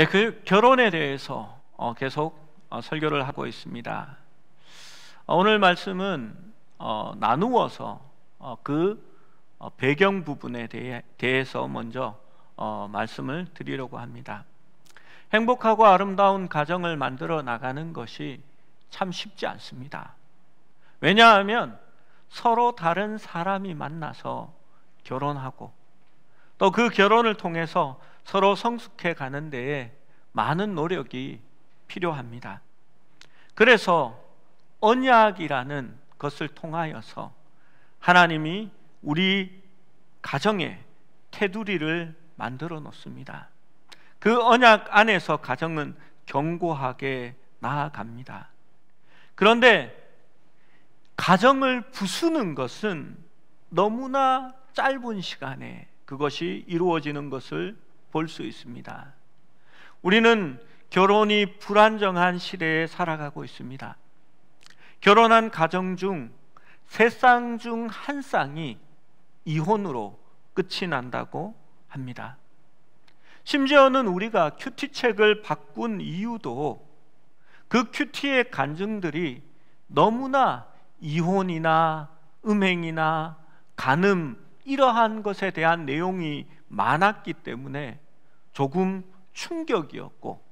그 결혼에 대해서 계속 설교를 하고 있습니다. 오늘 말씀은 나누어서 그 배경 부분에 대해서 먼저 말씀을 드리려고 합니다. 행복하고 아름다운 가정을 만들어 나가는 것이 참 쉽지 않습니다. 왜냐하면 서로 다른 사람이 만나서 결혼하고 또 그 결혼을 통해서 서로 성숙해 가는 데에 많은 노력이 필요합니다. 그래서 언약이라는 것을 통하여서 하나님이 우리 가정에 테두리를 만들어 놓습니다. 그 언약 안에서 가정은 견고하게 나아갑니다. 그런데 가정을 부수는 것은 너무나 짧은 시간에 그것이 이루어지는 것을 볼 수 있습니다. 우리는 결혼이 불안정한 시대에 살아가고 있습니다. 결혼한 가정 중 3쌍 중 1쌍이 이혼으로 끝이 난다고 합니다. 심지어는 우리가 큐티책을 바꾼 이유도 그 큐티의 간증들이 너무나 이혼이나 음행이나 간음 이러한 것에 대한 내용이 많았기 때문에 조금 충격이었고,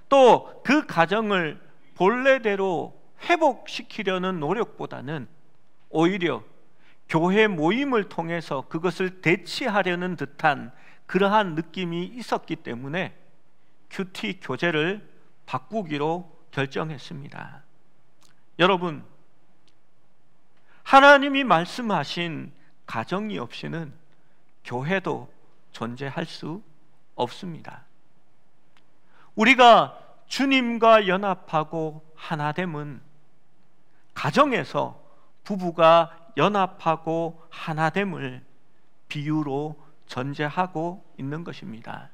또 그 가정을 본래대로 회복시키려는 노력보다는 오히려 교회 모임을 통해서 그것을 대치하려는 듯한 그러한 느낌이 있었기 때문에 큐티 교제를 바꾸기로 결정했습니다. 여러분, 하나님이 말씀하신 가정이 없이는 교회도 존재할 수 없습니다. 우리가 주님과 연합하고 하나됨은 가정에서 부부가 연합하고 하나됨을 비유로 전제하고 있는 것입니다.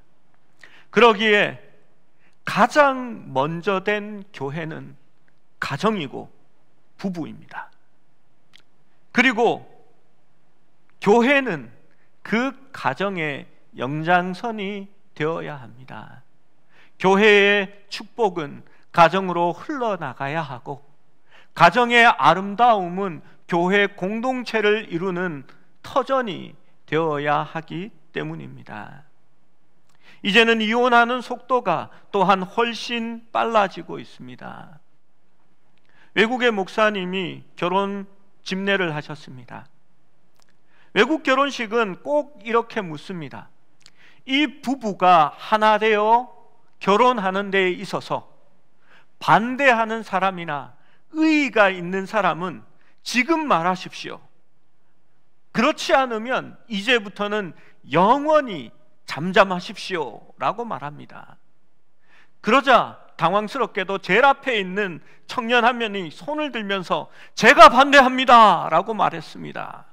그러기에 가장 먼저 된 교회는 가정이고 부부입니다. 그리고 교회는 그 가정의 연장선이 되어야 합니다. 교회의 축복은 가정으로 흘러나가야 하고, 가정의 아름다움은 교회 공동체를 이루는 터전이 되어야 하기 때문입니다. 이제는 이혼하는 속도가 또한 훨씬 빨라지고 있습니다. 외국의 목사님이 결혼 집례를 하셨습니다. 외국 결혼식은 꼭 이렇게 묻습니다. 이 부부가 하나 되어 결혼하는 데 있어서 반대하는 사람이나 의의가 있는 사람은 지금 말하십시오. 그렇지 않으면 이제부터는 영원히 잠잠하십시오 라고 말합니다. 그러자 당황스럽게도 제일 앞에 있는 청년 한 명이 손을 들면서 제가 반대합니다 라고 말했습니다.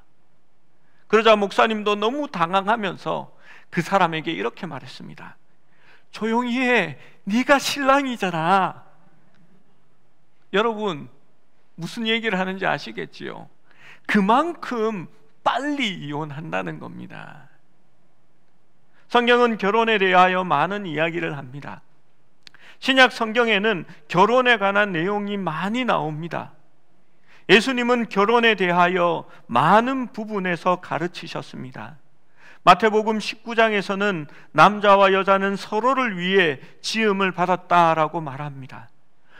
그러자 목사님도 너무 당황하면서 그 사람에게 이렇게 말했습니다. 조용히 해, 네가 신랑이잖아. 여러분, 무슨 얘기를 하는지 아시겠지요? 그만큼 빨리 이혼한다는 겁니다. 성경은 결혼에 대하여 많은 이야기를 합니다. 신약 성경에는 결혼에 관한 내용이 많이 나옵니다. 예수님은 결혼에 대하여 많은 부분에서 가르치셨습니다. 마태복음 19장에서는 남자와 여자는 서로를 위해 지음을 받았다라고 말합니다.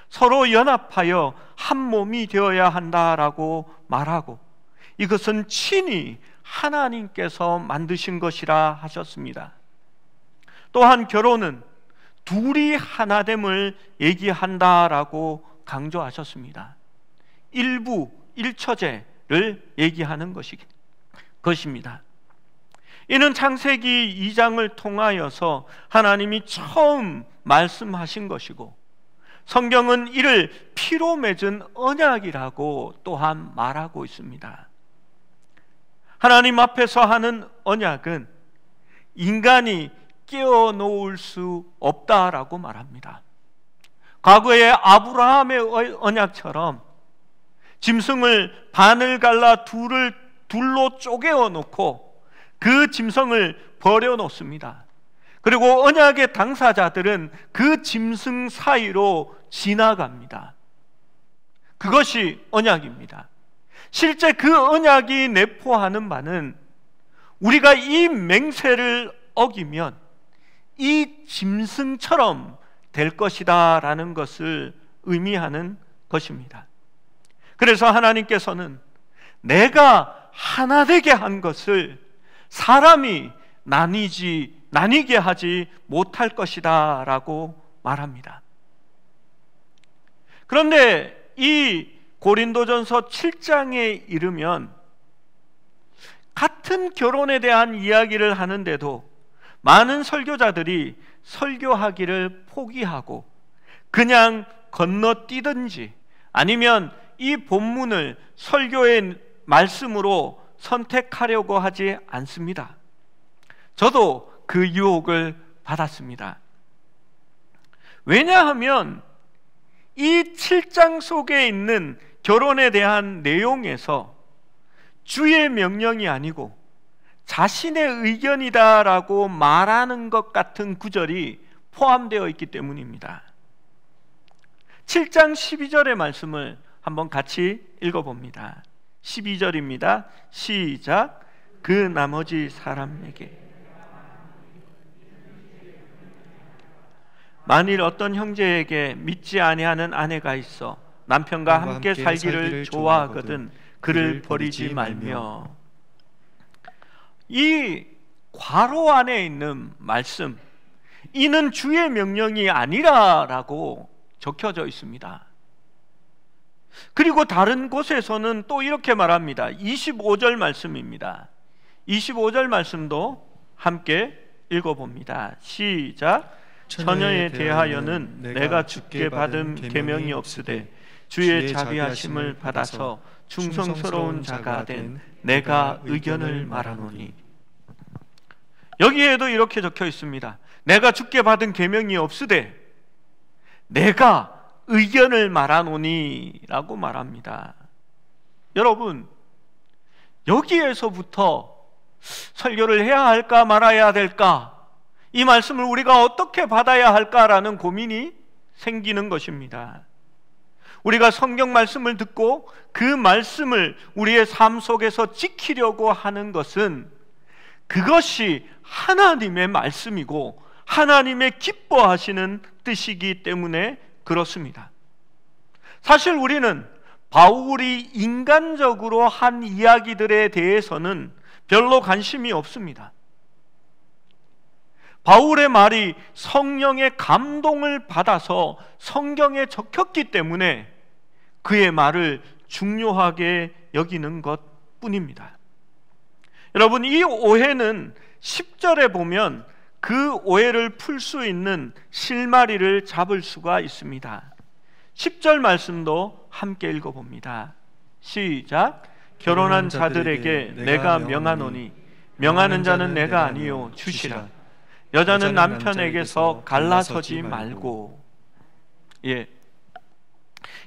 서로 연합하여 한 몸이 되어야 한다라고 말하고, 이것은 친히 하나님께서 만드신 것이라 하셨습니다. 또한 결혼은 둘이 하나됨을 얘기한다라고 강조하셨습니다. 일부, 일처제를 얘기하는 것입니다. 이는 창세기 2장을 통하여서 하나님이 처음 말씀하신 것이고, 성경은 이를 피로 맺은 언약이라고 또한 말하고 있습니다. 하나님 앞에서 하는 언약은 인간이 깨어놓을 수 없다라고 말합니다. 과거의 아브라함의 언약처럼 짐승을 반을 갈라 둘로 쪼개어 놓고 그 짐승을 버려 놓습니다. 그리고 언약의 당사자들은 그 짐승 사이로 지나갑니다. 그것이 언약입니다. 실제 그 언약이 내포하는 바는 우리가 이 맹세를 어기면 이 짐승처럼 될 것이다 라는 것을 의미하는 것입니다. 그래서 하나님께서는 내가 하나 되게 한 것을 사람이 나뉘게 하지 못할 것이다 라고 말합니다. 그런데 이 고린도전서 7장에 이르면 같은 결혼에 대한 이야기를 하는데도 많은 설교자들이 설교하기를 포기하고 그냥 건너뛰든지 아니면 이 본문을 설교의 말씀으로 선택하려고 하지 않습니다. 저도 그 유혹을 받았습니다. 왜냐하면 이 7장 속에 있는 결혼에 대한 내용에서 주의 명령이 아니고 자신의 의견이다라고 말하는 것 같은 구절이 포함되어 있기 때문입니다. 7장 12절의 말씀을 한번 같이 읽어봅니다. 12절입니다. 시작. 그 나머지 사람에게 만일 어떤 형제에게 믿지 아니하는 아내가 있어 남편과 함께 살기를 좋아하거든 그를 버리지 말며. 이 괄호 안에 있는 말씀, 이는 주의 명령이 아니라라고 적혀져 있습니다. 그리고 다른 곳에서는 또 이렇게 말합니다. 25절 말씀입니다. 25절 말씀도 함께 읽어봅니다. 시작. 처녀에 대하여는 내가 주께 받은 계명이 없으되 주의 자비하심을 받아서 충성스러운 자가 된 내가 의견을 말하노니. 여기에도 이렇게 적혀 있습니다. 내가 주께 받은 계명이 없으되 내가 의견을 말하노니 라고 말합니다. 여러분, 여기에서부터 설교를 해야 할까 말아야 될까, 이 말씀을 우리가 어떻게 받아야 할까라는 고민이 생기는 것입니다. 우리가 성경 말씀을 듣고 그 말씀을 우리의 삶 속에서 지키려고 하는 것은 그것이 하나님의 말씀이고 하나님의 기뻐하시는 뜻이기 때문에 그렇습니다. 사실 우리는 바울이 인간적으로 한 이야기들에 대해서는 별로 관심이 없습니다. 바울의 말이 성령의 감동을 받아서 성경에 적혔기 때문에 그의 말을 중요하게 여기는 것뿐입니다. 여러분, 이 오해는 10절에 보면 그 오해를 풀 수 있는 실마리를 잡을 수가 있습니다. 10절 말씀도 함께 읽어봅니다. 시작. 결혼한 자들에게 내가 명하노니 명하는 자는 내가 아니요 주시라. 여자는 남편에게서 갈라서지 말고.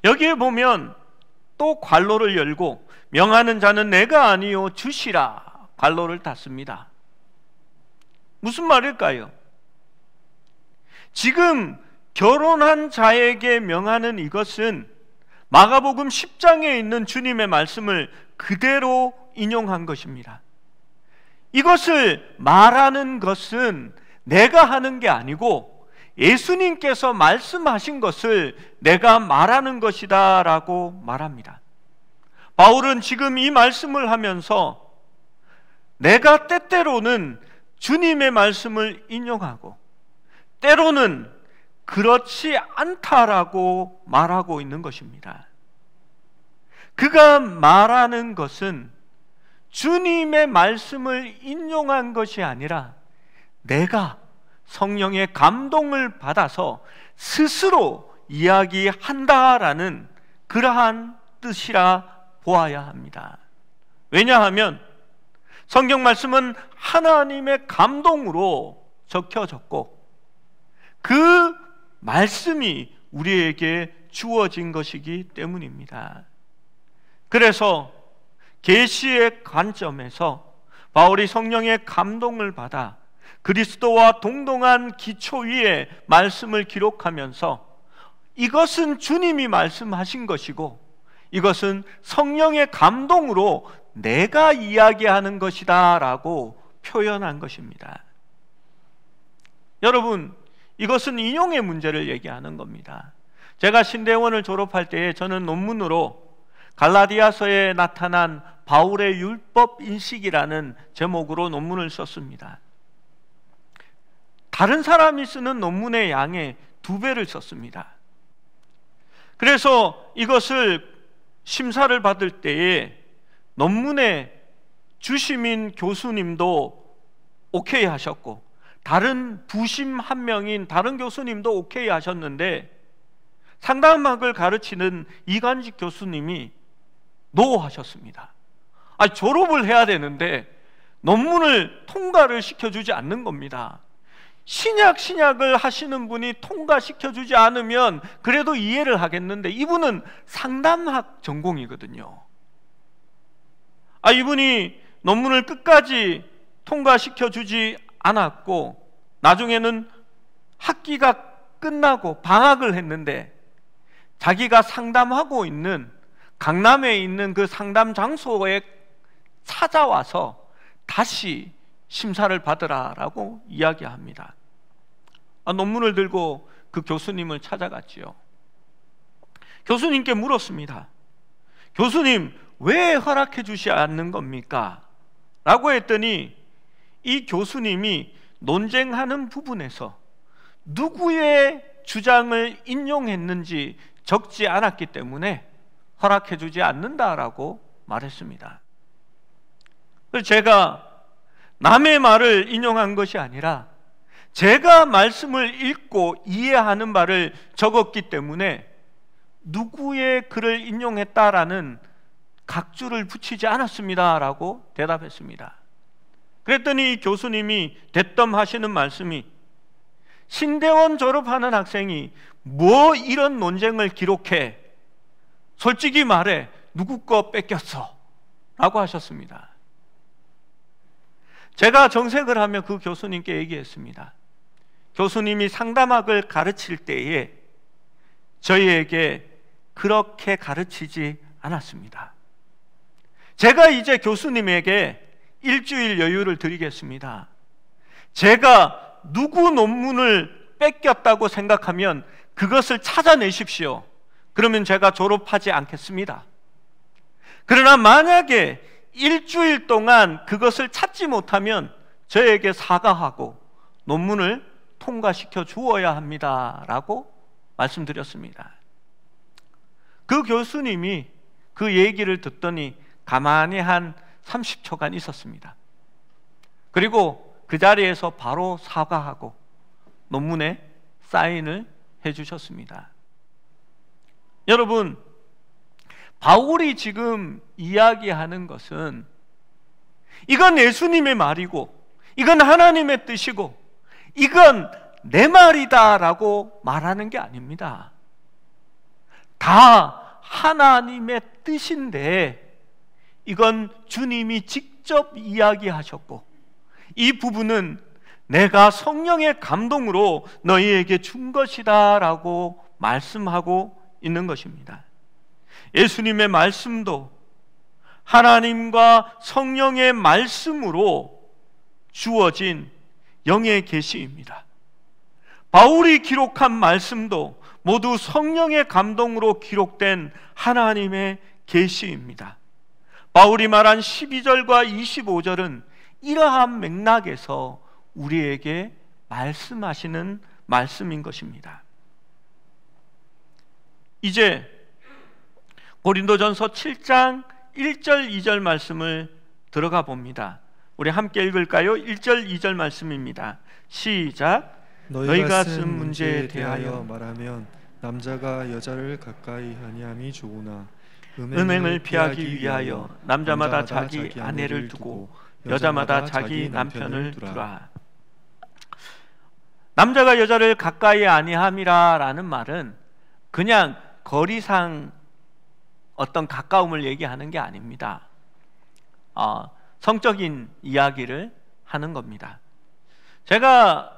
여기에 보면 또 괄호를 열고 명하는 자는 내가 아니요 주시라 괄호를 닫습니다. 무슨 말일까요? 지금 결혼한 자에게 명하는 이것은 마가복음 10장에 있는 주님의 말씀을 그대로 인용한 것입니다. 이것을 말하는 것은 내가 하는 게 아니고 예수님께서 말씀하신 것을 내가 말하는 것이다 라고 말합니다. 바울은 지금 이 말씀을 하면서 내가 때때로는 주님의 말씀을 인용하고 때로는 그렇지 않다라고 말하고 있는 것입니다. 그가 말하는 것은 주님의 말씀을 인용한 것이 아니라 내가 성령의 감동을 받아서 스스로 이야기한다라는 그러한 뜻이라 보아야 합니다. 왜냐하면 성경 말씀은 하나님의 감동으로 적혀졌고 그 말씀이 우리에게 주어진 것이기 때문입니다. 그래서 계시의 관점에서 바울이 성령의 감동을 받아 그리스도와 동등한 기초 위에 말씀을 기록하면서 이것은 주님이 말씀하신 것이고 이것은 성령의 감동으로 내가 이야기하는 것이다 라고 표현한 것입니다. 여러분, 이것은 인용의 문제를 얘기하는 겁니다. 제가 신대원을 졸업할 때에 저는 논문으로 갈라디아서에 나타난 바울의 율법 인식이라는 제목으로 논문을 썼습니다. 다른 사람이 쓰는 논문의 양의 2배를 썼습니다. 그래서 이것을 심사를 받을 때에 논문의 주심인 교수님도 오케이 하셨고 다른 부심 한 명인 다른 교수님도 오케이 하셨는데 상담학을 가르치는 이관직 교수님이 노 하셨습니다. 졸업을 해야 되는데 논문을 통과를 시켜주지 않는 겁니다. 신약을 하시는 분이 통과시켜주지 않으면 그래도 이해를 하겠는데 이분은 상담학 전공이거든요. 이분이 논문을 끝까지 통과시켜주지 않았고 나중에는 학기가 끝나고 방학을 했는데 자기가 상담하고 있는 강남에 있는 그 상담 장소에 찾아와서 다시 심사를 받으라라고 이야기합니다. 논문을 들고 그 교수님을 찾아갔지요. 교수님께 물었습니다. 교수님, 왜 허락해 주지 않는 겁니까? 라고 했더니 이 교수님이 논쟁하는 부분에서 누구의 주장을 인용했는지 적지 않았기 때문에 허락해 주지 않는다라고 말했습니다. 그래서 제가 남의 말을 인용한 것이 아니라 제가 말씀을 읽고 이해하는 바를 적었기 때문에 누구의 글을 인용했다라는 각주를 붙이지 않았습니다라고 대답했습니다. 그랬더니 이 교수님이 대뜸하시는 말씀이 신대원 졸업하는 학생이 뭐 이런 논쟁을 기록해? 솔직히 말해 누구 거 뺏겼어? 라고 하셨습니다. 제가 정색을 하며 그 교수님께 얘기했습니다. 교수님이 상담학을 가르칠 때에 저희에게 그렇게 가르치지 않았습니다. 제가 이제 교수님에게 일주일 여유를 드리겠습니다. 제가 누구 논문을 뺏겼다고 생각하면 그것을 찾아내십시오. 그러면 제가 졸업하지 않겠습니다. 그러나 만약에 일주일 동안 그것을 찾지 못하면 저에게 사과하고 논문을 통과시켜 주어야 합니다 라고 말씀드렸습니다. 그 교수님이 그 얘기를 듣더니 가만히 한 30초간 있었습니다. 그리고 그 자리에서 바로 사과하고 논문에 사인을 해주셨습니다. 여러분, 바울이 지금 이야기하는 것은 이건 예수님의 말이고 이건 하나님의 뜻이고 이건 내 말이다 라고 말하는 게 아닙니다. 다 하나님의 뜻인데 이건 주님이 직접 이야기하셨고 이 부분은 내가 성령의 감동으로 너희에게 준 것이다 라고 말씀하고 있는 것입니다. 예수님의 말씀도 하나님과 성령의 말씀으로 주어진 영의 계시입니다. 바울이 기록한 말씀도 모두 성령의 감동으로 기록된 하나님의 계시입니다. 바울이 말한 12절과 25절은 이러한 맥락에서 우리에게 말씀하시는 말씀인 것입니다. 이제 고린도전서 7장 1절 2절 말씀을 들어가 봅니다. 우리 함께 읽을까요? 1절 2절 말씀입니다. 시작. 너희가 쓴 문제에 대하여 말하면 남자가 여자를 가까이 하니함이 좋으나 음행을 피하기 위하여 남자마다 자기 아내를 두고 여자마다 자기 남편을 두라. 남자가 여자를 가까이 아니함이라 라는 말은 그냥 거리상 어떤 가까움을 얘기하는 게 아닙니다. 성적인 이야기를 하는 겁니다. 제가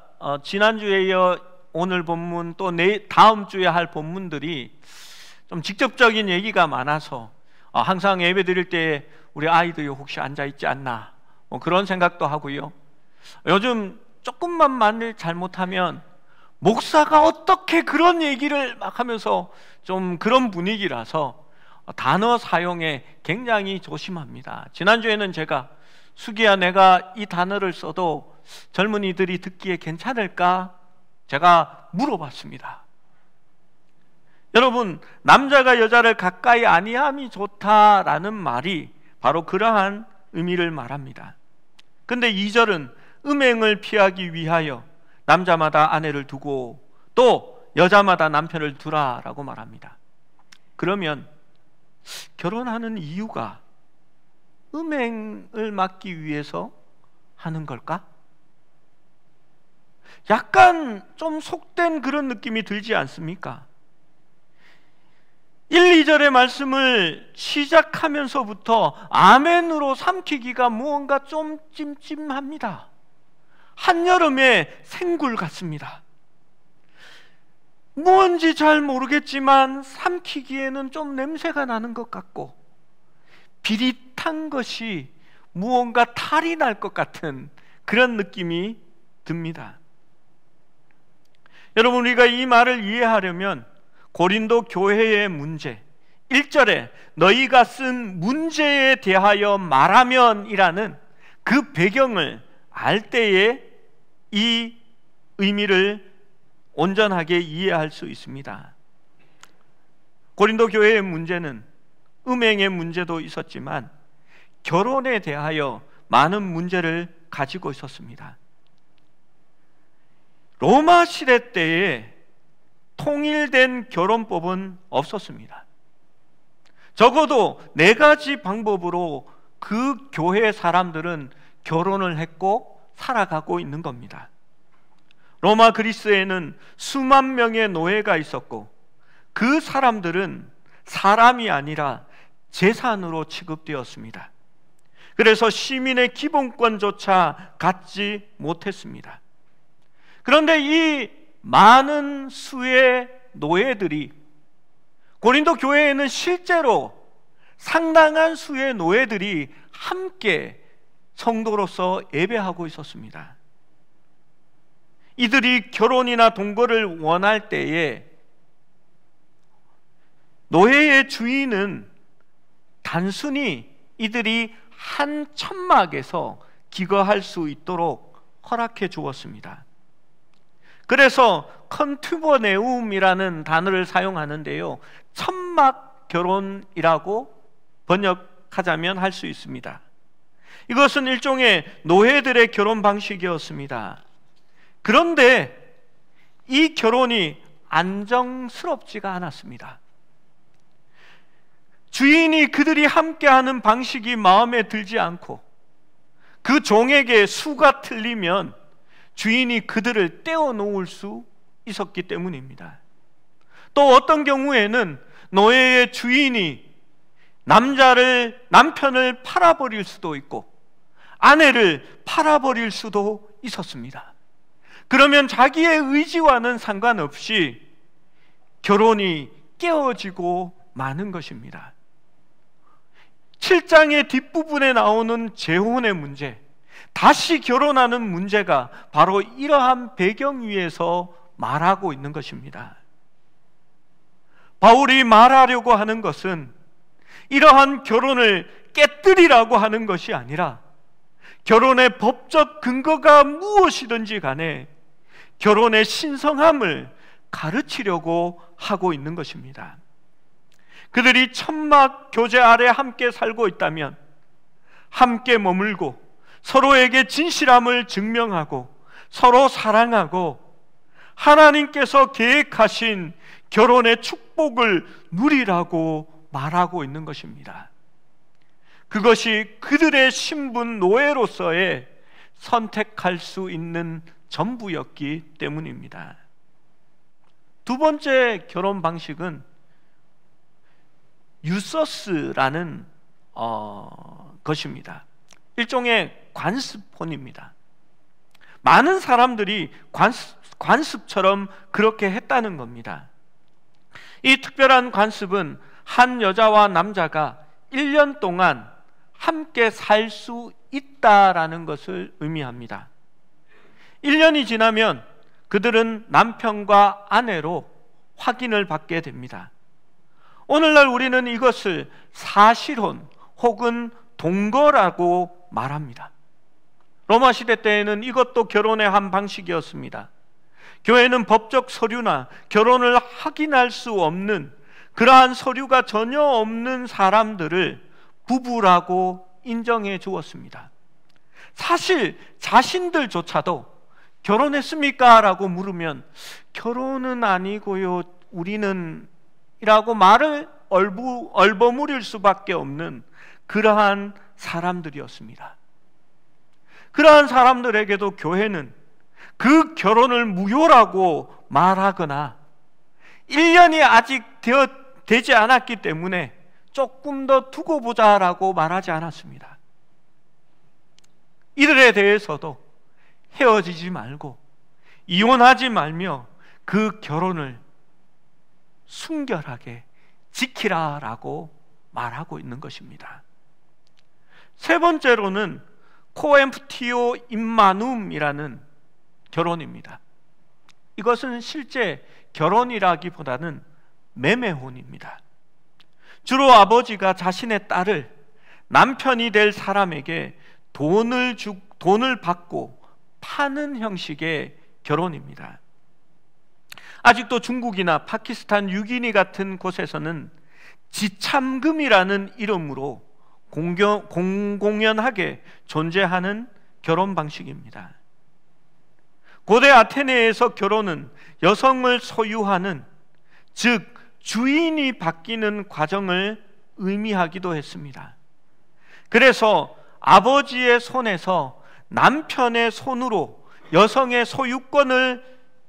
지난주에 이어 오늘 본문 또 다음 주에 할 본문들이 좀 직접적인 얘기가 많아서 항상 예배 드릴 때 우리 아이들이 혹시 앉아있지 않나 그런 생각도 하고요. 요즘 조금만 만일 잘못하면 목사가 어떻게 그런 얘기를 막 하면서 좀 그런 분위기라서 단어 사용에 굉장히 조심합니다. 지난주에는 제가 수기야, 내가 이 단어를 써도 젊은이들이 듣기에 괜찮을까? 제가 물어봤습니다. 여러분, 남자가 여자를 가까이 아니함이 좋다라는 말이 바로 그러한 의미를 말합니다. 근데 2절은 음행을 피하기 위하여 남자마다 아내를 두고 또 여자마다 남편을 두라라고 말합니다. 그러면 결혼하는 이유가 음행을 막기 위해서 하는 걸까? 약간 좀 속된 그런 느낌이 들지 않습니까? 1, 2절의 말씀을 시작하면서부터 아멘으로 삼키기가 무언가 좀 찜찜합니다. 한여름의 생굴 같습니다. 뭔지 잘 모르겠지만 삼키기에는 좀 냄새가 나는 것 같고 비릿한 것이 무언가 탈이 날 것 같은 그런 느낌이 듭니다. 여러분, 우리가 이 말을 이해하려면 고린도 교회의 문제, 1절에 너희가 쓴 문제에 대하여 말하면 이라는 그 배경을 알 때에 이 의미를 온전하게 이해할 수 있습니다. 고린도 교회의 문제는 음행의 문제도 있었지만 결혼에 대하여 많은 문제를 가지고 있었습니다. 로마 시대 때에 통일된 결혼법은 없었습니다. 적어도 4가지 방법으로 그 교회 사람들은 결혼을 했고 살아가고 있는 겁니다. 로마 그리스에는 수만 명의 노예가 있었고 그 사람들은 사람이 아니라 재산으로 취급되었습니다. 그래서 시민의 기본권조차 갖지 못했습니다. 그런데 이 많은 수의 노예들이 고린도 교회에는 실제로 상당한 수의 노예들이 함께 성도로서 예배하고 있었습니다. 이들이 결혼이나 동거를 원할 때에 노예의 주인은 단순히 이들이 한 천막에서 기거할 수 있도록 허락해 주었습니다. 그래서 컨투버네움이라는 단어를 사용하는데요, 천막 결혼이라고 번역하자면 할 수 있습니다. 이것은 일종의 노예들의 결혼 방식이었습니다. 그런데 이 결혼이 안정스럽지가 않았습니다. 주인이 그들이 함께하는 방식이 마음에 들지 않고 그 종에게 수가 틀리면 주인이 그들을 떼어놓을 수 있었기 때문입니다. 또 어떤 경우에는 노예의 주인이 남편을 팔아버릴 수도 있고 아내를 팔아버릴 수도 있었습니다. 그러면 자기의 의지와는 상관없이 결혼이 깨어지고 마는 것입니다. 7장의 뒷부분에 나오는 재혼의 문제, 다시 결혼하는 문제가 바로 이러한 배경 위에서 말하고 있는 것입니다. 바울이 말하려고 하는 것은 이러한 결혼을 깨뜨리라고 하는 것이 아니라 결혼의 법적 근거가 무엇이든지 간에 결혼의 신성함을 가르치려고 하고 있는 것입니다. 그들이 천막 교제 아래 함께 살고 있다면 함께 머물고 서로에게 진실함을 증명하고 서로 사랑하고 하나님께서 계획하신 결혼의 축복을 누리라고 말하고 있는 것입니다. 그것이 그들의 신분 노예로서의 선택할 수 있는 전부였기 때문입니다. 두 번째 결혼 방식은 유서스라는 것입니다. 일종의 관습혼입니다. 많은 사람들이 관습처럼 그렇게 했다는 겁니다. 이 특별한 관습은 한 여자와 남자가 1년 동안 함께 살 수 있다라는 것을 의미합니다. 1년이 지나면 그들은 남편과 아내로 확인을 받게 됩니다. 오늘날 우리는 이것을 사실혼 혹은 동거라고 말합니다. 로마 시대 때에는 이것도 결혼의 한 방식이었습니다. 교회는 법적 서류나 결혼을 확인할 수 없는, 그러한 서류가 전혀 없는 사람들을 부부라고 인정해 주었습니다. 사실 자신들조차도 결혼했습니까? 라고 물으면 결혼은 아니고요, 우리는 이라고 말을 얼버무릴 수밖에 없는 그러한 사람들이었습니다. 그러한 사람들에게도 교회는 그 결혼을 무효라고 말하거나 1년이 아직 되지 않았기 때문에 조금 더 두고 보자라고 말하지 않았습니다. 이들에 대해서도 헤어지지 말고 이혼하지 말며 그 결혼을 순결하게 지키라라고 말하고 있는 것입니다. 세 번째로는 코엠프티오 임마눔이라는 결혼입니다. 이것은 실제 결혼이라기보다는 매매혼입니다. 주로 아버지가 자신의 딸을 남편이 될 사람에게 돈을 받고 파는 형식의 결혼입니다. 아직도 중국이나 파키스탄, 유기니 같은 곳에서는 지참금이라는 이름으로 공공연하게 존재하는 결혼 방식입니다. 고대 아테네에서 결혼은 여성을 소유하는, 즉 주인이 바뀌는 과정을 의미하기도 했습니다. 그래서 아버지의 손에서 남편의 손으로 여성의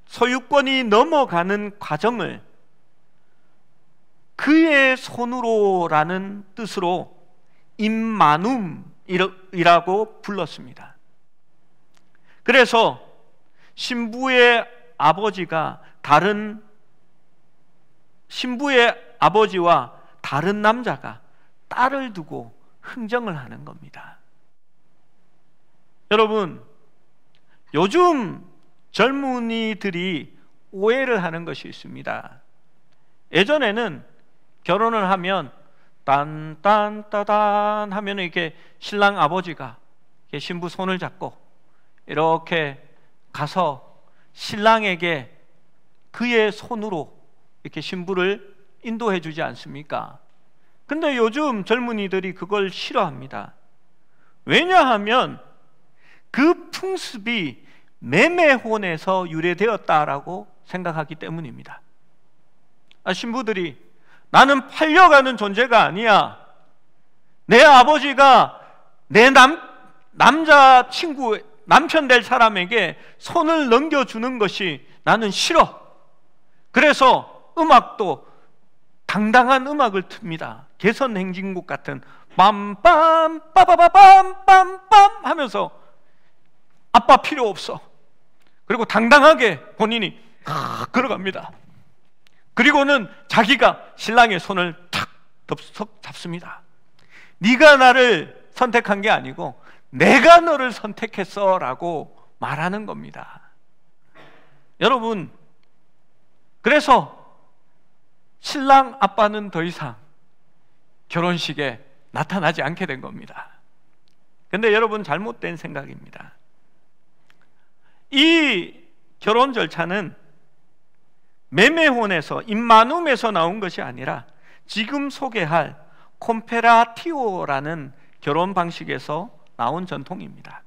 소유권이 넘어가는 과정을 그의 손으로라는 뜻으로 임마눔이라고 불렀습니다. 그래서 신부의 아버지와 다른 남자가 딸을 두고 흥정을 하는 겁니다. 여러분, 요즘 젊은이들이 오해를 하는 것이 있습니다. 예전에는 결혼을 하면 딴딴따단 하면 이렇게 신랑 아버지가 신부 손을 잡고 이렇게 가서 신랑에게 그의 손으로 이렇게 신부를 인도해 주지 않습니까? 근데 요즘 젊은이들이 그걸 싫어합니다. 왜냐하면 그 풍습이 매매혼에서 유래되었다라고 생각하기 때문입니다. 신부들이 나는 팔려가는 존재가 아니야, 내 아버지가 내 남자친구, 남편 될 사람에게 손을 넘겨주는 것이 나는 싫어. 그래서 음악도 당당한 음악을 틉니다. 개선행진곡 같은 빰빰 빠바바빰 빰빰 하면서 아빠 필요 없어. 그리고 당당하게 본인이 걸어갑니다. 그리고는 자기가 신랑의 손을 탁 덥석 잡습니다. 네가 나를 선택한 게 아니고 내가 너를 선택했어 라고 말하는 겁니다. 여러분, 그래서 신랑 아빠는 더 이상 결혼식에 나타나지 않게 된 겁니다. 근데 여러분, 잘못된 생각입니다. 이 결혼 절차는 매매혼에서, 임마눔에서 나온 것이 아니라 지금 소개할 콤페라티오라는 결혼 방식에서 나온 전통입니다.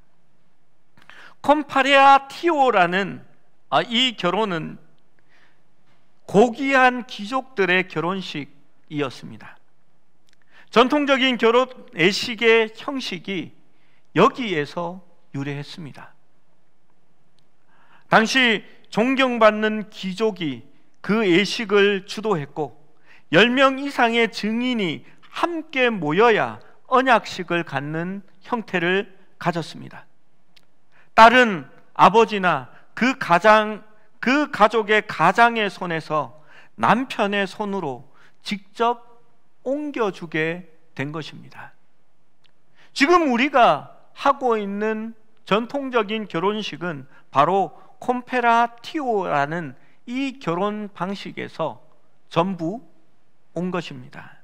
콤페라티오라는 이 결혼은 고귀한 귀족들의 결혼식이었습니다. 전통적인 결혼 예식의 형식이 여기에서 유래했습니다. 당시 존경받는 귀족이 그 예식을 주도했고 10명 이상의 증인이 함께 모여야 언약식을 갖는 형태를 가졌습니다. 딸은 아버지나 그 가족의 가장의 손에서 남편의 손으로 직접 옮겨주게 된 것입니다. 지금 우리가 하고 있는 전통적인 결혼식은 바로 콤페라티오라는 이 결혼 방식에서 전부 온 것입니다.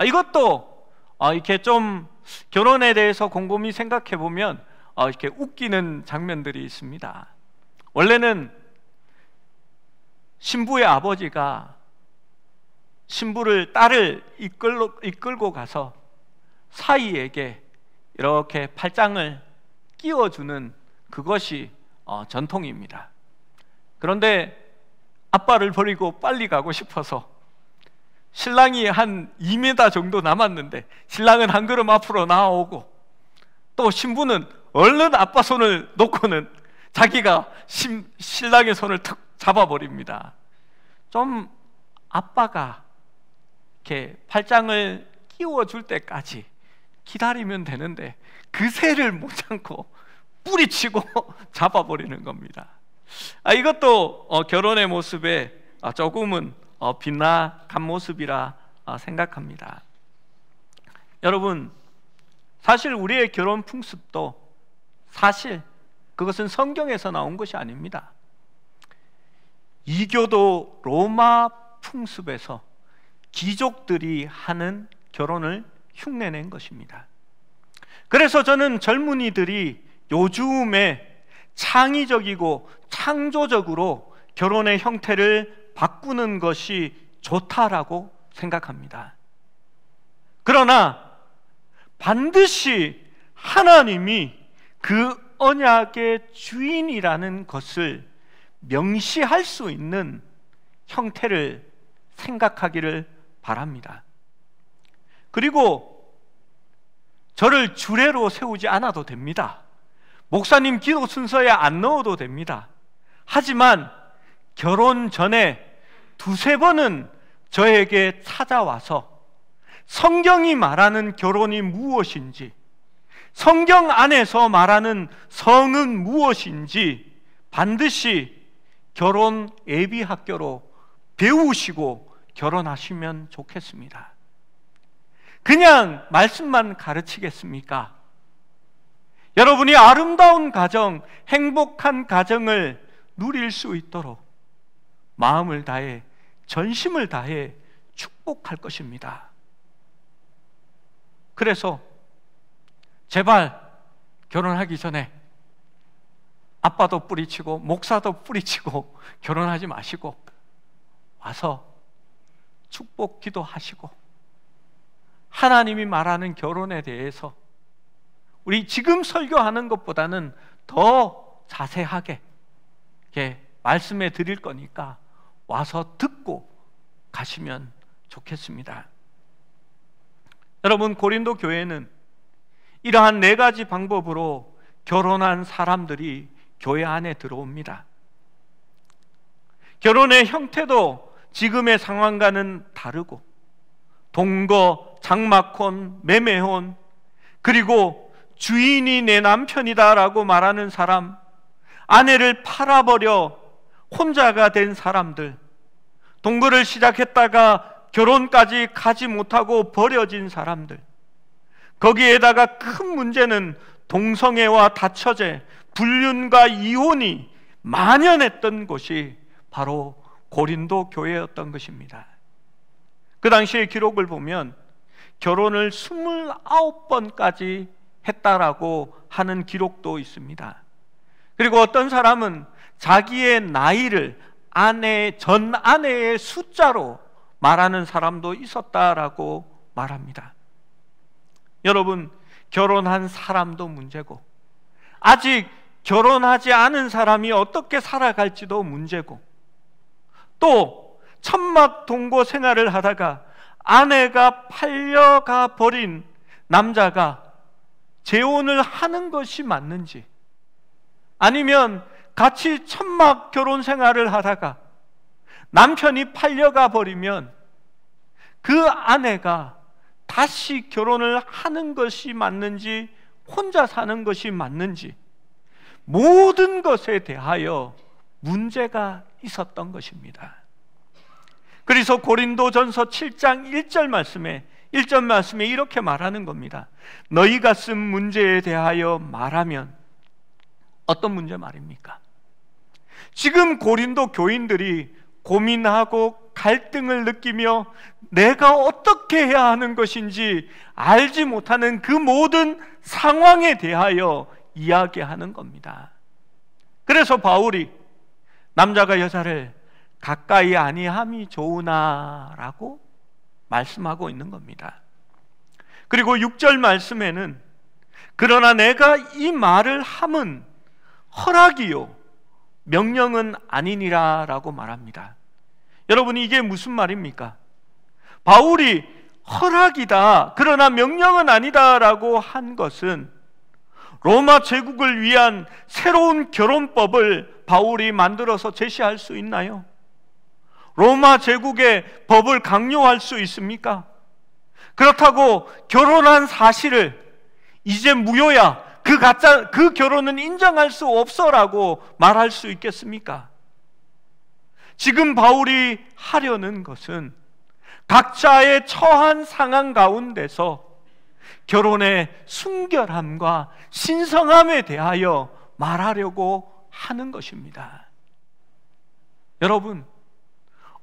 이것도 이렇게 좀 결혼에 대해서 곰곰이 생각해 보면 이렇게 웃기는 장면들이 있습니다. 원래는 신부의 아버지가 딸을 이끌고 가서 사위에게 이렇게 팔짱을 끼워주는 그것이 전통입니다. 그런데 아빠를 버리고 빨리 가고 싶어서 신랑이 한 2m 정도 남았는데 신랑은 한 걸음 앞으로 나오고 또 신부는 얼른 아빠 손을 놓고는 자기가 신랑의 손을 툭 잡아버립니다. 좀 아빠가 이렇게 팔짱을 끼워줄 때까지 기다리면 되는데 그새를 못 참고 뿌리치고 잡아버리는 겁니다. 이것도 결혼의 모습에 조금은 빗나간 모습이라 생각합니다. 여러분, 사실 우리의 결혼 풍습도 사실 그것은 성경에서 나온 것이 아닙니다. 이교도 로마 풍습에서 귀족들이 하는 결혼을 흉내낸 것입니다. 그래서 저는 젊은이들이 요즘에 창의적이고 창조적으로 결혼의 형태를 바꾸는 것이 좋다라고 생각합니다. 그러나 반드시 하나님이 그 언약의 주인이라는 것을 명시할 수 있는 형태를 생각하기를 바랍니다. 그리고 저를 주례로 세우지 않아도 됩니다. 목사님 기도 순서에 안 넣어도 됩니다. 하지만 결혼 전에 두세 번은 저에게 찾아와서 성경이 말하는 결혼이 무엇인지, 성경 안에서 말하는 성은 무엇인지 반드시 결혼 예비 학교로 배우시고 결혼하시면 좋겠습니다. 그냥 말씀만 가르치겠습니까? 여러분이 아름다운 가정, 행복한 가정을 누릴 수 있도록 마음을 다해, 전심을 다해 축복할 것입니다. 그래서 제발 결혼하기 전에 아빠도 뿌리치고 목사도 뿌리치고 결혼하지 마시고 와서 축복 기도하시고 하나님이 말하는 결혼에 대해서 우리 지금 설교하는 것보다는 더 자세하게 이렇게 말씀해 드릴 거니까 와서 듣고 가시면 좋겠습니다. 여러분, 고린도 교회는 이러한 4가지 방법으로 결혼한 사람들이 교회 안에 들어옵니다. 결혼의 형태도 지금의 상황과는 다르고 동거, 장막혼, 매매혼, 그리고 주인이 내 남편이다라고 말하는 사람, 아내를 팔아버려 혼자가 된 사람들, 동거를 시작했다가 결혼까지 가지 못하고 버려진 사람들, 거기에다가 큰 문제는 동성애와 다처제, 불륜과 이혼이 만연했던 곳이 바로 고린도 교회였던 것입니다. 그 당시의 기록을 보면 결혼을 29번까지 했다라고 하는 기록도 있습니다. 그리고 어떤 사람은 자기의 나이를 전 아내의 숫자로 말하는 사람도 있었다라고 말합니다. 여러분, 결혼한 사람도 문제고 아직 결혼하지 않은 사람이 어떻게 살아갈지도 문제고 또 천막 동거 생활을 하다가 아내가 팔려가 버린 남자가 재혼을 하는 것이 맞는지, 아니면 같이 천막 결혼 생활을 하다가 남편이 팔려가 버리면 그 아내가 다시 결혼을 하는 것이 맞는지 혼자 사는 것이 맞는지, 모든 것에 대하여 문제가 있었던 것입니다. 그래서 고린도전서 7장 1절 말씀에 이렇게 말하는 겁니다. 너희가 쓴 문제에 대하여 말하면, 어떤 문제 말입니까? 지금 고린도 교인들이 고민하고 갈등을 느끼며 내가 어떻게 해야 하는 것인지 알지 못하는 그 모든 상황에 대하여 이야기하는 겁니다. 그래서 바울이 남자가 여자를 가까이 아니함이 좋으나 라고 말씀하고 있는 겁니다. 그리고 6절 말씀에는 그러나 내가 이 말을 함은 허락이요 명령은 아니니라 라고 말합니다. 여러분, 이게 무슨 말입니까? 바울이 허락이다, 그러나 명령은 아니다 라고 한 것은 로마 제국을 위한 새로운 결혼법을 바울이 만들어서 제시할 수 있나요? 로마 제국의 법을 강요할 수 있습니까? 그렇다고 결혼한 사실을 이제 무효야, 그 결혼은 인정할 수 없어라고 말할 수 있겠습니까? 지금 바울이 하려는 것은 각자의 처한 상황 가운데서 결혼의 순결함과 신성함에 대하여 말하려고 하는 것입니다. 여러분,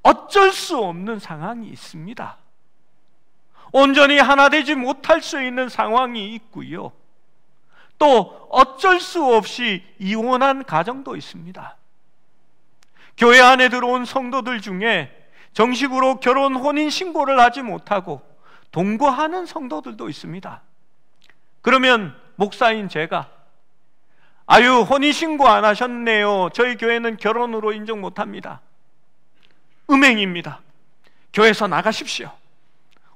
어쩔 수 없는 상황이 있습니다. 온전히 하나 되지 못할 수 있는 상황이 있고요, 또 어쩔 수 없이 이혼한 가정도 있습니다. 교회 안에 들어온 성도들 중에 정식으로 결혼 혼인 신고를 하지 못하고 동거하는 성도들도 있습니다. 그러면 목사인 제가 혼인 신고 안 하셨네요, 저희 교회는 결혼으로 인정 못합니다, 음행입니다, 교회에서 나가십시오,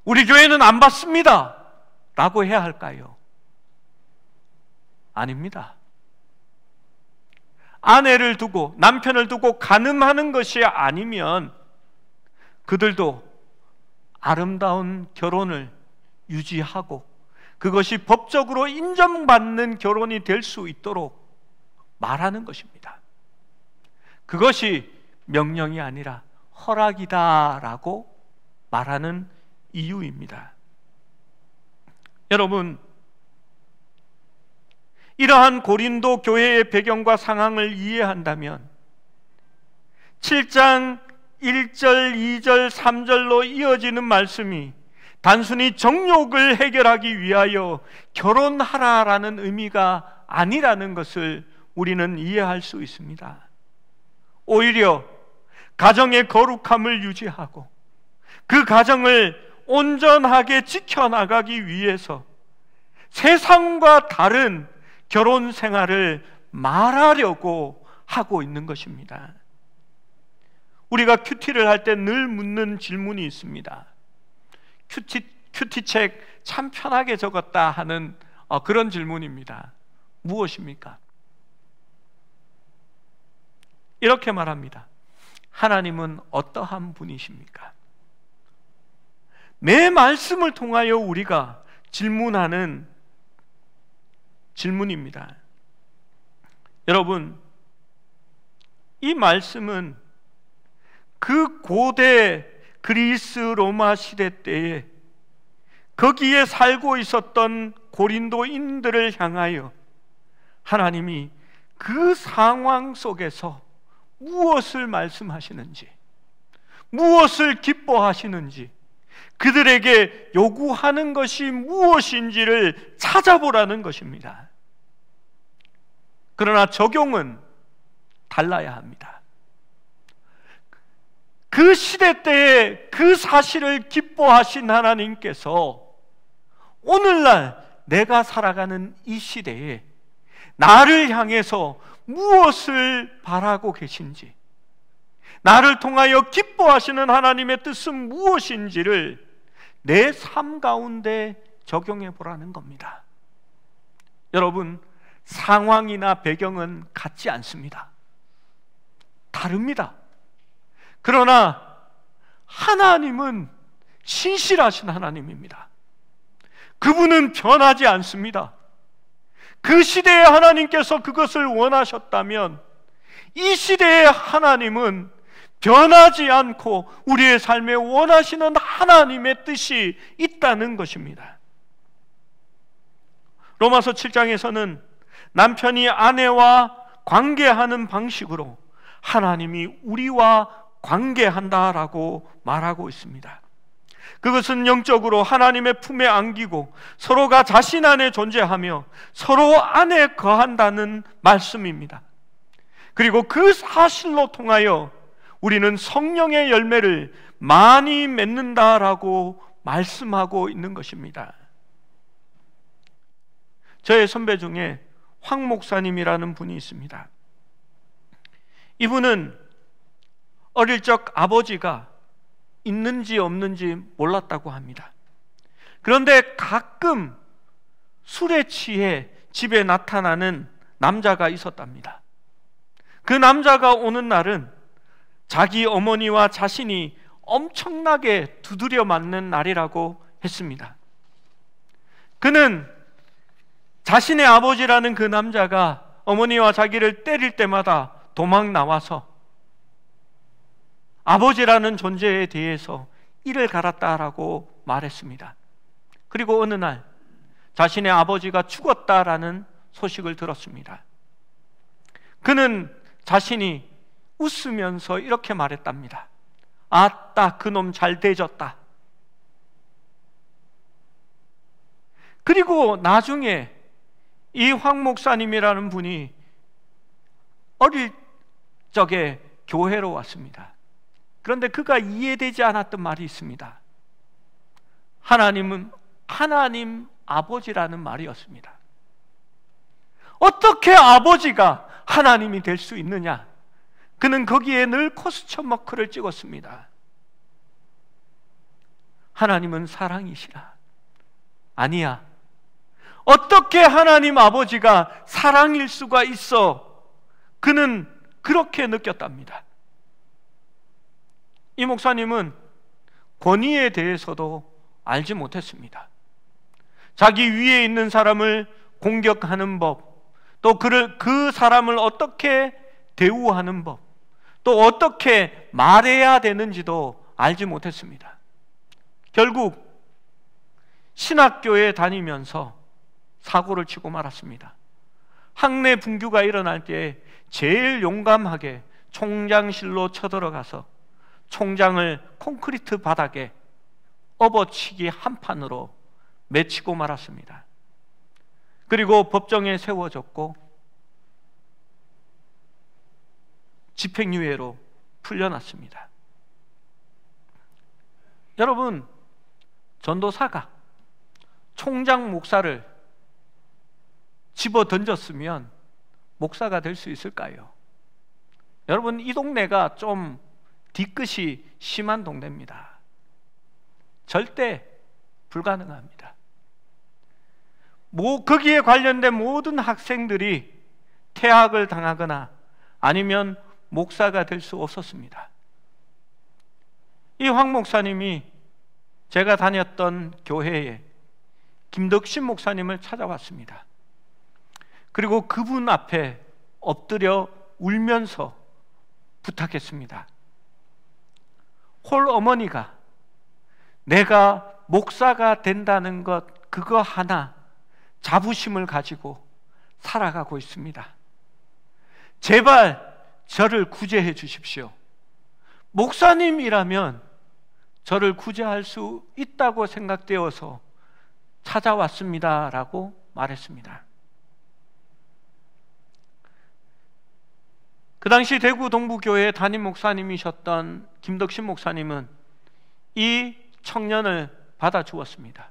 우리 교회는 안 받습니다 라고 해야 할까요? 아닙니다. 아내를 두고 남편을 두고 간음하는 것이 아니면 그들도 아름다운 결혼을 유지하고 그것이 법적으로 인정받는 결혼이 될 수 있도록 말하는 것입니다. 그것이 명령이 아니라 허락이다라고 말하는 이유입니다. 여러분, 이러한 고린도 교회의 배경과 상황을 이해한다면 7장 1절, 2절, 3절로 이어지는 말씀이 단순히 정욕을 해결하기 위하여 결혼하라라는 의미가 아니라는 것을 우리는 이해할 수 있습니다. 오히려 가정의 거룩함을 유지하고 그 가정을 온전하게 지켜나가기 위해서 세상과 다른 결혼 생활을 말하려고 하고 있는 것입니다. 우리가 큐티를 할 때 늘 묻는 질문이 있습니다. 큐티책 참 편하게 적었다 하는 그런 질문입니다. 무엇입니까? 이렇게 말합니다. 하나님은 어떠한 분이십니까? 매 말씀을 통하여 우리가 질문하는 질문입니다. 여러분, 이 말씀은 그 고대 그리스 로마 시대 때에 거기에 살고 있었던 고린도인들을 향하여 하나님이 그 상황 속에서 무엇을 말씀하시는지, 무엇을 기뻐하시는지, 그들에게 요구하는 것이 무엇인지를 찾아보라는 것입니다. 그러나 적용은 달라야 합니다. 그 시대 때에 그 사실을 기뻐하신 하나님께서 오늘날 내가 살아가는 이 시대에 나를 향해서 무엇을 바라고 계신지, 나를 통하여 기뻐하시는 하나님의 뜻은 무엇인지를 내 삶 가운데 적용해 보라는 겁니다. 여러분, 상황이나 배경은 같지 않습니다. 다릅니다. 그러나 하나님은 신실하신 하나님입니다. 그분은 변하지 않습니다. 그 시대에 하나님께서 그것을 원하셨다면 이 시대의 하나님은 변하지 않고 우리의 삶에 원하시는 하나님의 뜻이 있다는 것입니다. 로마서 7장에서는 남편이 아내와 관계하는 방식으로 하나님이 우리와 관계한다라고 말하고 있습니다. 그것은 영적으로 하나님의 품에 안기고 서로가 자신 안에 존재하며 서로 안에 거한다는 말씀입니다. 그리고 그 사실로 통하여 우리는 성령의 열매를 많이 맺는다라고 말씀하고 있는 것입니다. 저의 선배 중에 황 목사님이라는 분이 있습니다. 이분은 어릴 적 아버지가 있는지 없는지 몰랐다고 합니다. 그런데 가끔 술에 취해 집에 나타나는 남자가 있었답니다. 그 남자가 오는 날은 자기 어머니와 자신이 엄청나게 두드려 맞는 날이라고 했습니다. 그는 자신의 아버지라는 그 남자가 어머니와 자기를 때릴 때마다 도망 나와서 아버지라는 존재에 대해서 이를 갈았다라고 말했습니다. 그리고 어느 날 자신의 아버지가 죽었다라는 소식을 들었습니다. 그는 자신이 웃으면서 이렇게 말했답니다. 아따, 그놈 잘 되졌다. 그리고 나중에 이 황 목사님이라는 분이 어릴 적에 교회로 왔습니다. 그런데 그가 이해되지 않았던 말이 있습니다. 하나님은 하나님 아버지라는 말이었습니다. 어떻게 아버지가 하나님이 될 수 있느냐? 그는 거기에 늘 코스처 마크를 찍었습니다. 하나님은 사랑이시라. 아니야. 어떻게 하나님 아버지가 사랑일 수가 있어? 그는 그렇게 느꼈답니다. 이 목사님은 권위에 대해서도 알지 못했습니다. 자기 위에 있는 사람을 공격하는 법, 또 그 사람을 어떻게 대우하는 법, 또 어떻게 말해야 되는지도 알지 못했습니다. 결국 신학교에 다니면서 사고를 치고 말았습니다. 학내 분규가 일어날 때 제일 용감하게 총장실로 쳐들어가서 총장을 콘크리트 바닥에 업어치기 한 판으로 맺히고 말았습니다. 그리고 법정에 세워졌고 집행유예로 풀려났습니다. 여러분, 전도사가 총장 목사를 집어 던졌으면 목사가 될 수 있을까요? 여러분, 이 동네가 좀 뒤끝이 심한 동네입니다. 절대 불가능합니다. 거기에 관련된 모든 학생들이 퇴학을 당하거나 아니면 목사가 될 수 없었습니다. 이 황 목사님이 제가 다녔던 교회에 김덕신 목사님을 찾아왔습니다. 그리고 그분 앞에 엎드려 울면서 부탁했습니다. 홀 어머니가 내가 목사가 된다는 것 그거 하나 자부심을 가지고 살아가고 있습니다. 제발 저를 구제해 주십시오. 목사님이라면 저를 구제할 수 있다고 생각되어서 찾아왔습니다 라고 말했습니다. 그 당시 대구 동부교회 담임 목사님이셨던 김덕신 목사님은 이 청년을 받아주었습니다.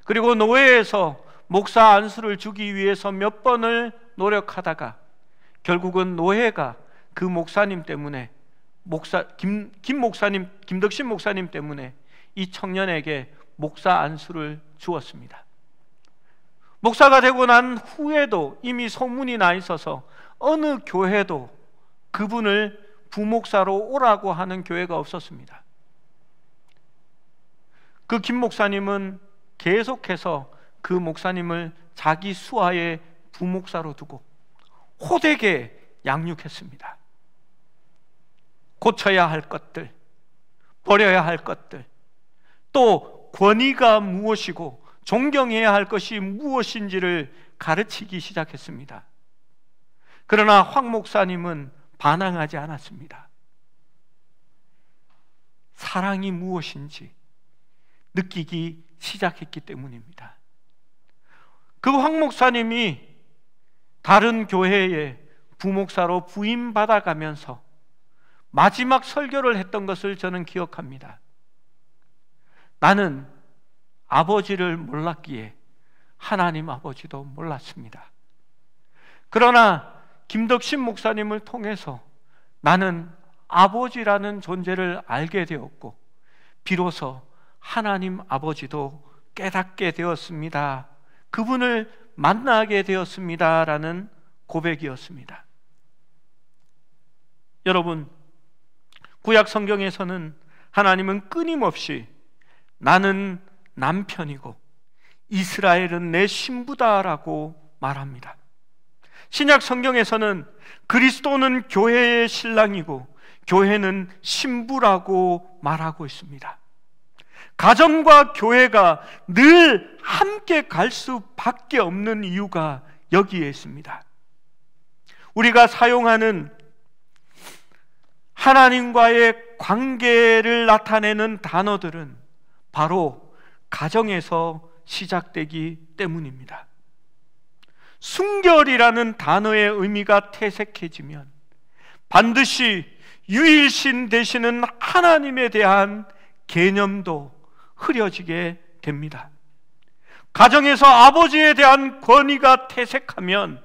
그리고 노회에서 목사 안수를 주기 위해서 몇 번을 노력하다가 결국은 노회가 그 목사님 때문에 김덕신 목사님 때문에 이 청년에게 목사 안수를 주었습니다. 목사가 되고 난 후에도 이미 소문이 나 있어서 어느 교회도 그분을 부목사로 오라고 하는 교회가 없었습니다. 그 김 목사님은 계속해서 그 목사님을 자기 수하의 부목사로 두고 호되게 양육했습니다. 고쳐야 할 것들, 버려야 할 것들, 또 권위가 무엇이고 존경해야 할 것이 무엇인지를 가르치기 시작했습니다. 그러나 황 목사님은 반항하지 않았습니다. 사랑이 무엇인지 느끼기 시작했기 때문입니다. 그 황 목사님이 다른 교회에 부목사로 부임받아가면서 마지막 설교를 했던 것을 저는 기억합니다. 나는 아버지를 몰랐기에 하나님 아버지도 몰랐습니다. 그러나 김덕신 목사님을 통해서 나는 아버지라는 존재를 알게 되었고 비로소 하나님 아버지도 깨닫게 되었습니다. 그분을 만나게 되었습니다라는 고백이었습니다. 여러분, 구약 성경에서는 하나님은 끊임없이 나는 남편이고 이스라엘은 내 신부다라고 말합니다. 신약 성경에서는 그리스도는 교회의 신랑이고 교회는 신부라고 말하고 있습니다. 가정과 교회가 늘 함께 갈 수밖에 없는 이유가 여기에 있습니다. 우리가 사용하는 하나님과의 관계를 나타내는 단어들은 바로 가정에서 시작되기 때문입니다. 순결이라는 단어의 의미가 퇴색해지면 반드시 유일신 되시는 하나님에 대한 개념도 흐려지게 됩니다. 가정에서 아버지에 대한 권위가 퇴색하면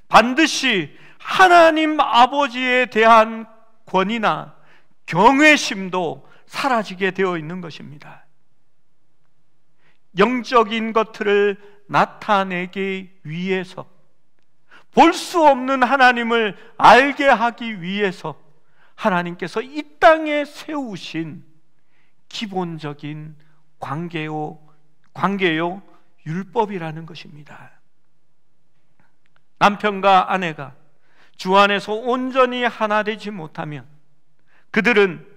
반드시 하나님 아버지에 대한 권위나 경외심도 사라지게 되어 있는 것입니다. 영적인 것들을 나타내기 위해서, 볼 수 없는 하나님을 알게 하기 위해서 하나님께서 이 땅에 세우신 기본적인 관계요 율법이라는 것입니다. 남편과 아내가 주 안에서 온전히 하나 되지 못하면 그들은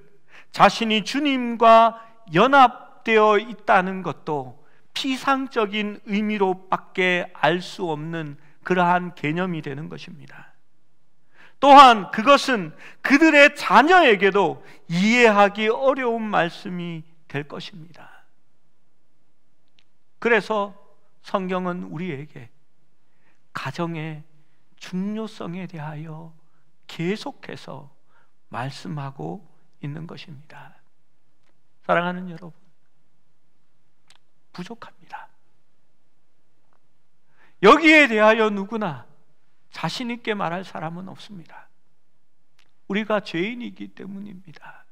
자신이 주님과 연합되어 있다는 것도 피상적인 의미로밖에 알 수 없는 그러한 개념이 되는 것입니다. 또한 그것은 그들의 자녀에게도 이해하기 어려운 말씀이 될 것입니다. 그래서 성경은 우리에게 가정의 중요성에 대하여 계속해서 말씀하고 있는 것입니다. 사랑하는 여러분, 부족합니다. 여기에 대하여 누구나 자신 있게 말할 사람은 없습니다. 우리가 죄인이기 때문입니다.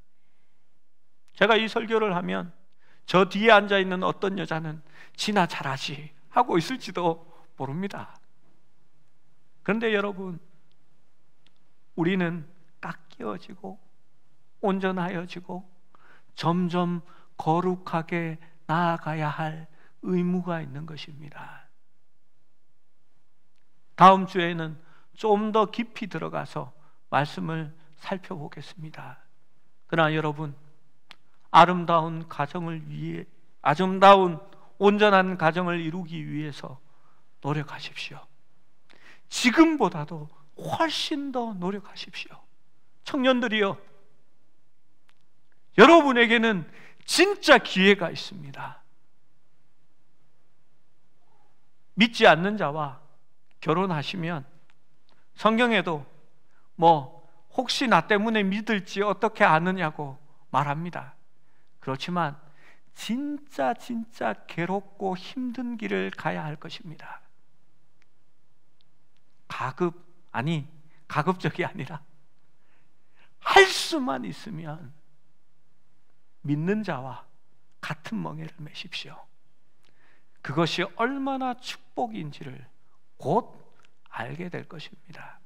제가 이 설교를 하면 저 뒤에 앉아있는 어떤 여자는 지나 잘하지 하고 있을지도 모릅니다. 그런데 여러분, 우리는 깎여지고 온전하여지고 점점 거룩하게 나아가야 할 의무가 있는 것입니다. 다음 주에는 좀 더 깊이 들어가서 말씀을 살펴보겠습니다. 그러나 여러분, 아름다운 온전한 가정을 이루기 위해서 노력하십시오. 지금보다도 훨씬 더 노력하십시오. 청년들이요, 여러분에게는 진짜 기회가 있습니다. 믿지 않는 자와 결혼하시면 성경에도 혹시 나 때문에 믿을지 어떻게 아느냐고 말합니다. 그렇지만 진짜 괴롭고 힘든 길을 가야 할 것입니다. 가급적이 아니라 할 수만 있으면 믿는 자와 같은 멍에를 매십시오. 그것이 얼마나 축복인지를 곧 알게 될 것입니다.